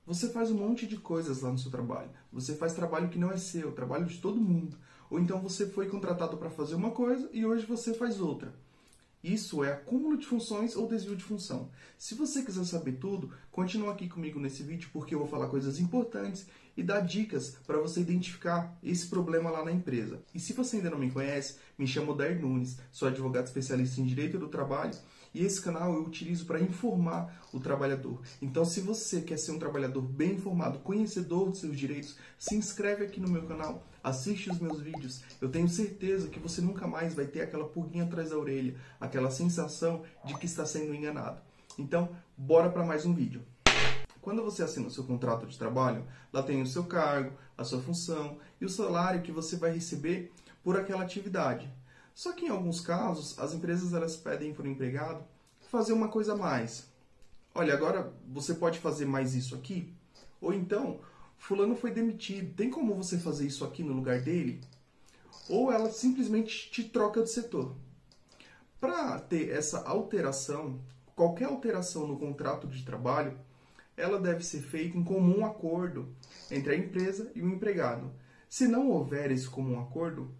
Você faz um monte de coisas lá no seu trabalho. Você faz trabalho que não é seu, trabalho de todo mundo. Ou então você foi contratado para fazer uma coisa e hoje você faz outra. Isso é acúmulo de funções ou desvio de função. Se você quiser saber tudo, continua aqui comigo nesse vídeo porque eu vou falar coisas importantes e dar dicas para você identificar esse problema lá na empresa. E se você ainda não me conhece, me chamo Odair Nunes, sou advogado especialista em Direito do Trabalho e esse canal eu utilizo para informar o trabalhador. Então, se você quer ser um trabalhador bem informado, conhecedor dos seus direitos, se inscreve aqui no meu canal, assiste os meus vídeos. Eu tenho certeza que você nunca mais vai ter aquela pulguinha atrás da orelha, aquela sensação de que está sendo enganado. Então, bora para mais um vídeo. Quando você assina o seu contrato de trabalho, lá tem o seu cargo, a sua função e o salário que você vai receber por aquela atividade. Só que em alguns casos, as empresas elas pedem para o empregado fazer uma coisa a mais. Olha, agora você pode fazer mais isso aqui? Ou então, fulano foi demitido, tem como você fazer isso aqui no lugar dele? Ou ela simplesmente te troca de setor. Para ter essa alteração, qualquer alteração no contrato de trabalho, ela deve ser feita em comum acordo entre a empresa e o empregado. Se não houver esse comum acordo,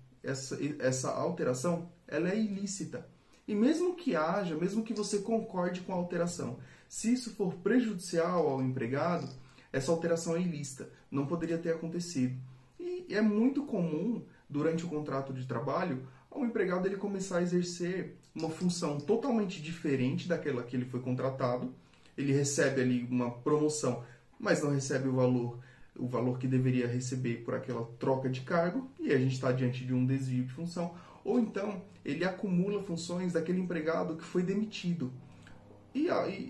essa alteração ela é ilícita. E mesmo que haja, mesmo que você concorde com a alteração, se isso for prejudicial ao empregado, essa alteração é ilícita, não poderia ter acontecido. E é muito comum, durante o contrato de trabalho, o empregado ele começar a exercer uma função totalmente diferente daquela que ele foi contratado. Ele recebe ali uma promoção, mas não recebe o valor que deveria receber por aquela troca de cargo, e a gente está diante de um desvio de função. Ou então, ele acumula funções daquele empregado que foi demitido. E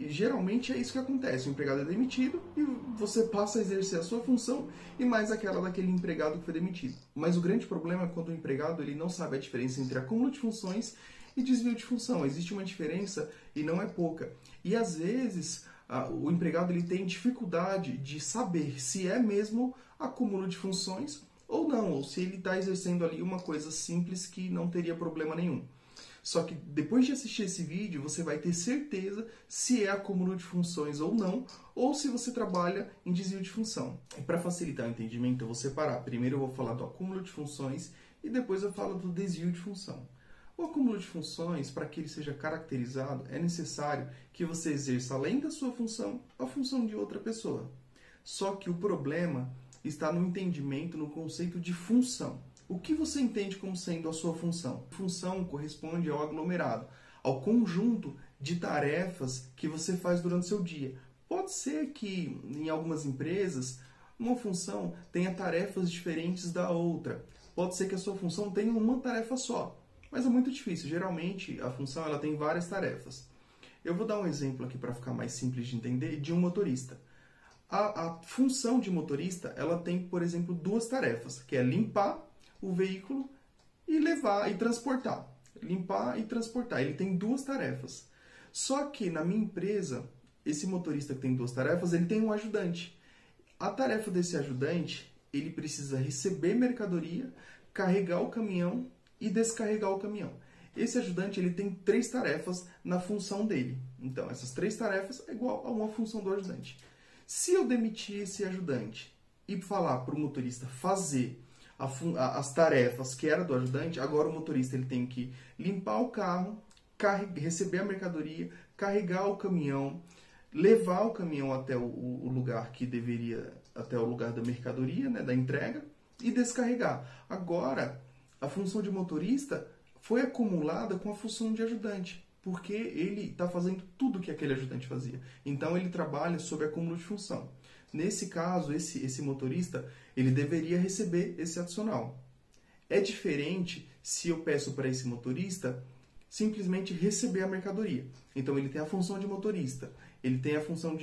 geralmente é isso que acontece, o empregado é demitido e você passa a exercer a sua função e mais aquela daquele empregado que foi demitido. Mas o grande problema é quando o empregado ele não sabe a diferença entre acúmulo de funções e desvio de função. Existe uma diferença e não é pouca. E às vezes o empregado ele tem dificuldade de saber se é mesmo acúmulo de funções ou não, ou se ele está exercendo ali uma coisa simples que não teria problema nenhum. Só que depois de assistir esse vídeo, você vai ter certeza se é acúmulo de funções ou não, ou se você trabalha em desvio de função. E para facilitar o entendimento, eu vou separar. Primeiro eu vou falar do acúmulo de funções e depois eu falo do desvio de função. O acúmulo de funções, para que ele seja caracterizado, é necessário que você exerça, além da sua função, a função de outra pessoa. Só que o problema está no entendimento, no conceito de função. O que você entende como sendo a sua função? Função corresponde ao aglomerado, ao conjunto de tarefas que você faz durante o seu dia. Pode ser que em algumas empresas uma função tenha tarefas diferentes da outra. Pode ser que a sua função tenha uma tarefa só, mas é muito difícil. Geralmente a função ela tem várias tarefas. Eu vou dar um exemplo aqui para ficar mais simples de entender de um motorista. A função de motorista ela tem, por exemplo, duas tarefas, que é limpar o veículo e levar e transportar. Limpar e transportar. Ele tem duas tarefas. Só que na minha empresa, esse motorista que tem duas tarefas, ele tem um ajudante. A tarefa desse ajudante, ele precisa receber mercadoria, carregar o caminhão e descarregar o caminhão. Esse ajudante ele tem três tarefas na função dele. Então, essas três tarefas é igual a uma função do ajudante. Se eu demitir esse ajudante e falar para o motorista fazer as tarefas que era do ajudante, agora o motorista ele tem que limpar o carro, receber a mercadoria, carregar o caminhão, levar o caminhão até o lugar que deveria, até o lugar da mercadoria, né, da entrega, e descarregar. Agora, a função de motorista foi acumulada com a função de ajudante, porque ele está fazendo tudo que aquele ajudante fazia. Então, ele trabalha sob acúmulo de função. Nesse caso, esse motorista, ele deveria receber esse adicional. É diferente se eu peço para esse motorista simplesmente receber a mercadoria. Então, ele tem a função de motorista, ele tem a função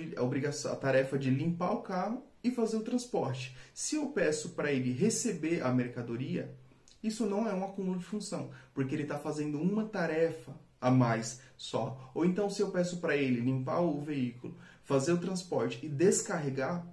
a tarefa de limpar o carro e fazer o transporte. Se eu peço para ele receber a mercadoria, isso não é um acúmulo de função, porque ele está fazendo uma tarefa a mais só. Ou então, se eu peço para ele limpar o veículo, fazer o transporte e descarregar,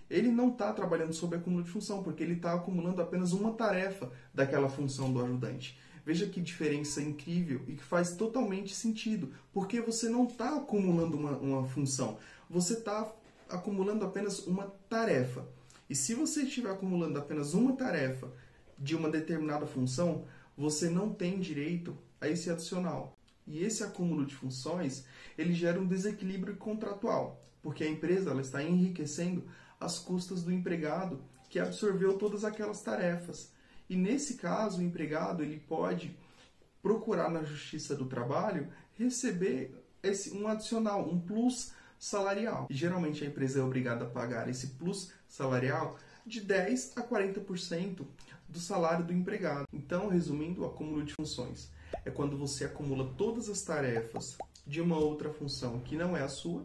ele não está trabalhando sob acúmulo de função, porque ele está acumulando apenas uma tarefa daquela função do ajudante. Veja que diferença incrível e que faz totalmente sentido, porque você não está acumulando uma função, você está acumulando apenas uma tarefa. E se você estiver acumulando apenas uma tarefa de uma determinada função, você não tem direito a esse adicional. E esse acúmulo de funções, ele gera um desequilíbrio contratual, porque a empresa ela está enriquecendo às custas do empregado que absorveu todas aquelas tarefas. E nesse caso, o empregado ele pode procurar na Justiça do Trabalho receber um adicional, um plus salarial. E geralmente a empresa é obrigada a pagar esse plus salarial de 10 a 40% do salário do empregado. Então, resumindo, o acúmulo de funções é quando você acumula todas as tarefas de uma outra função que não é a sua,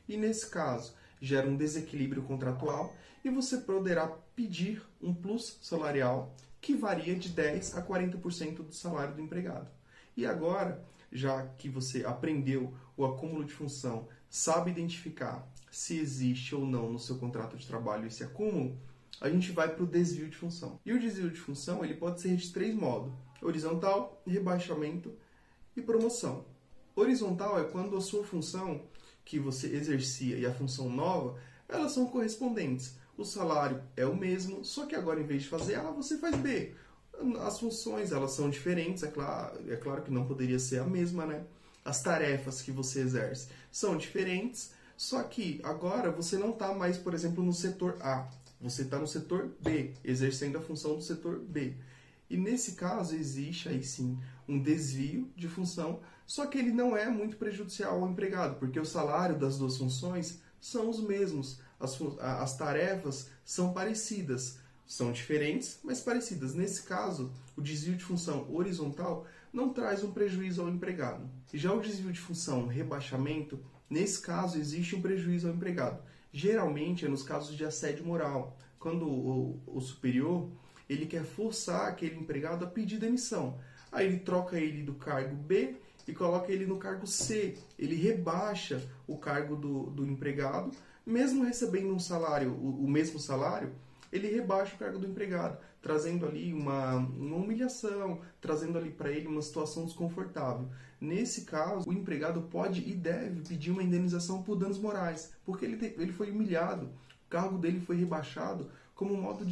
e nesse caso gera um desequilíbrio contratual e você poderá pedir um plus salarial que varia de 10 a 40% do salário do empregado. E agora, já que você aprendeu o acúmulo de função, sabe identificar se existe ou não no seu contrato de trabalho esse acúmulo, a gente vai para o desvio de função. E o desvio de função ele pode ser de 3 modos: horizontal, rebaixamento e promoção. Horizontal é quando a sua função que você exercia e a função nova, elas são correspondentes. O salário é o mesmo, só que agora em vez de fazer A, você faz B. As funções elas são diferentes, é claro que não poderia ser a mesma, né? As tarefas que você exerce são diferentes, só que agora você não está mais, por exemplo, no setor A. Você está no setor B, exercendo a função do setor B. E nesse caso existe aí sim um desvio de função, só que ele não é muito prejudicial ao empregado, porque o salário das duas funções são os mesmos. As tarefas são parecidas, são diferentes, mas parecidas. Nesse caso, o desvio de função horizontal não traz um prejuízo ao empregado. E já o desvio de função rebaixamento, nesse caso existe um prejuízo ao empregado. Geralmente é nos casos de assédio moral, quando o superior ele quer forçar aquele empregado a pedir demissão. Aí ele troca ele do cargo B e coloca ele no cargo C. Ele rebaixa o cargo do empregado, mesmo recebendo um salário, o mesmo salário, ele rebaixa o cargo do empregado, trazendo ali uma humilhação, trazendo ali para ele uma situação desconfortável. Nesse caso, o empregado pode e deve pedir uma indenização por danos morais, porque ele foi humilhado, o cargo dele foi rebaixado como um modo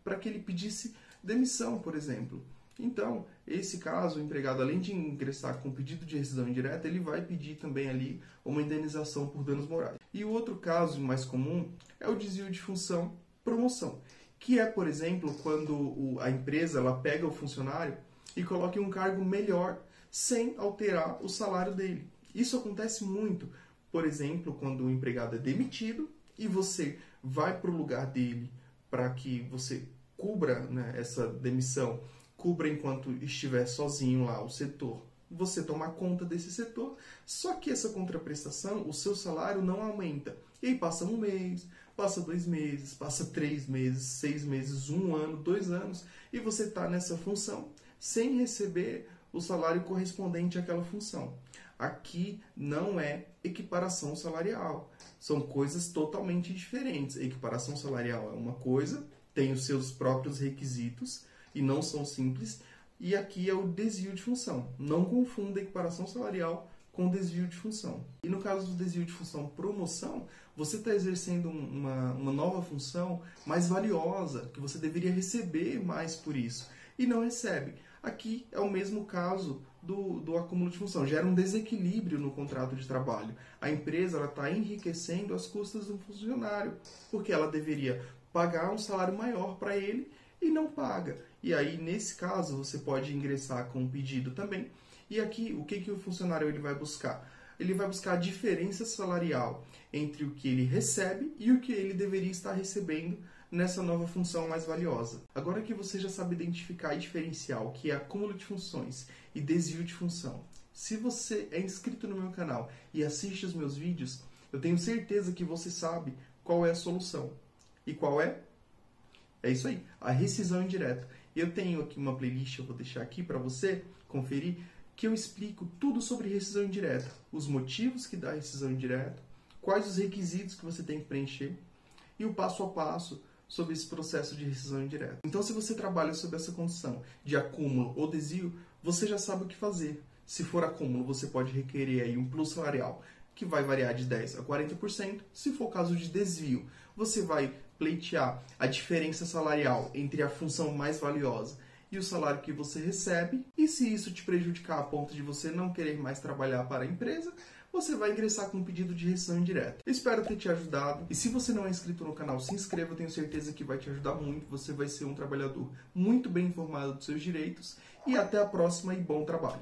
para que ele pedisse demissão, por exemplo. Então, esse caso, o empregado, além de ingressar com pedido de rescisão indireta, ele vai pedir também ali uma indenização por danos morais. E o outro caso mais comum é o desvio de função promoção, que é, por exemplo, quando a empresa ela pega o funcionário e coloca em um cargo melhor sem alterar o salário dele. Isso acontece muito, por exemplo, quando o empregado é demitido e você vai para o lugar dele para que você cubra, né, essa demissão, cubra enquanto estiver sozinho lá o setor. Você toma conta desse setor, só que essa contraprestação, o seu salário não aumenta. E aí passa 1 mês, passa 2 meses, passa 3 meses, 6 meses, 1 ano, 2 anos, e você está nessa função sem receber o salário correspondente àquela função. Aqui não é equiparação salarial, são coisas totalmente diferentes. Equiparação salarial é uma coisa, tem os seus próprios requisitos e não são simples, e aqui é o desvio de função. Não confunda equiparação salarial com desvio de função. E no caso do desvio de função promoção, você está exercendo uma nova função mais valiosa, que você deveria receber mais por isso, e não recebe. Aqui é o mesmo caso do acúmulo de função. Gera um desequilíbrio no contrato de trabalho. A empresa está enriquecendo às custas do funcionário, porque ela deveria pagar um salário maior para ele e não paga. E aí, nesse caso, você pode ingressar com um pedido também. E aqui, o que o funcionário ele vai buscar? Ele vai buscar a diferença salarial entre o que ele recebe e o que ele deveria estar recebendo nessa nova função mais valiosa. Agora que você já sabe identificar e diferenciar o que é acúmulo de funções e desvio de função, se você é inscrito no meu canal e assiste os meus vídeos, eu tenho certeza que você sabe qual é a solução. E qual é? É isso aí, a rescisão indireta. Eu tenho aqui uma playlist, eu vou deixar aqui para você conferir, que eu explico tudo sobre rescisão indireta, os motivos que dá a rescisão indireta, quais os requisitos que você tem que preencher e o passo a passo sobre esse processo de rescisão indireta. Então, se você trabalha sob essa condição de acúmulo ou desvio, você já sabe o que fazer. Se for acúmulo, você pode requerer aí um plus salarial que vai variar de 10% a 40%. Se for caso de desvio, você vai pleitear a diferença salarial entre a função mais valiosa e o salário que você recebe. E se isso te prejudicar a ponto de você não querer mais trabalhar para a empresa, você vai ingressar com um pedido de rescisão indireta. Espero ter te ajudado. E se você não é inscrito no canal, se inscreva. Eu tenho certeza que vai te ajudar muito. Você vai ser um trabalhador muito bem informado dos seus direitos. E até a próxima e bom trabalho.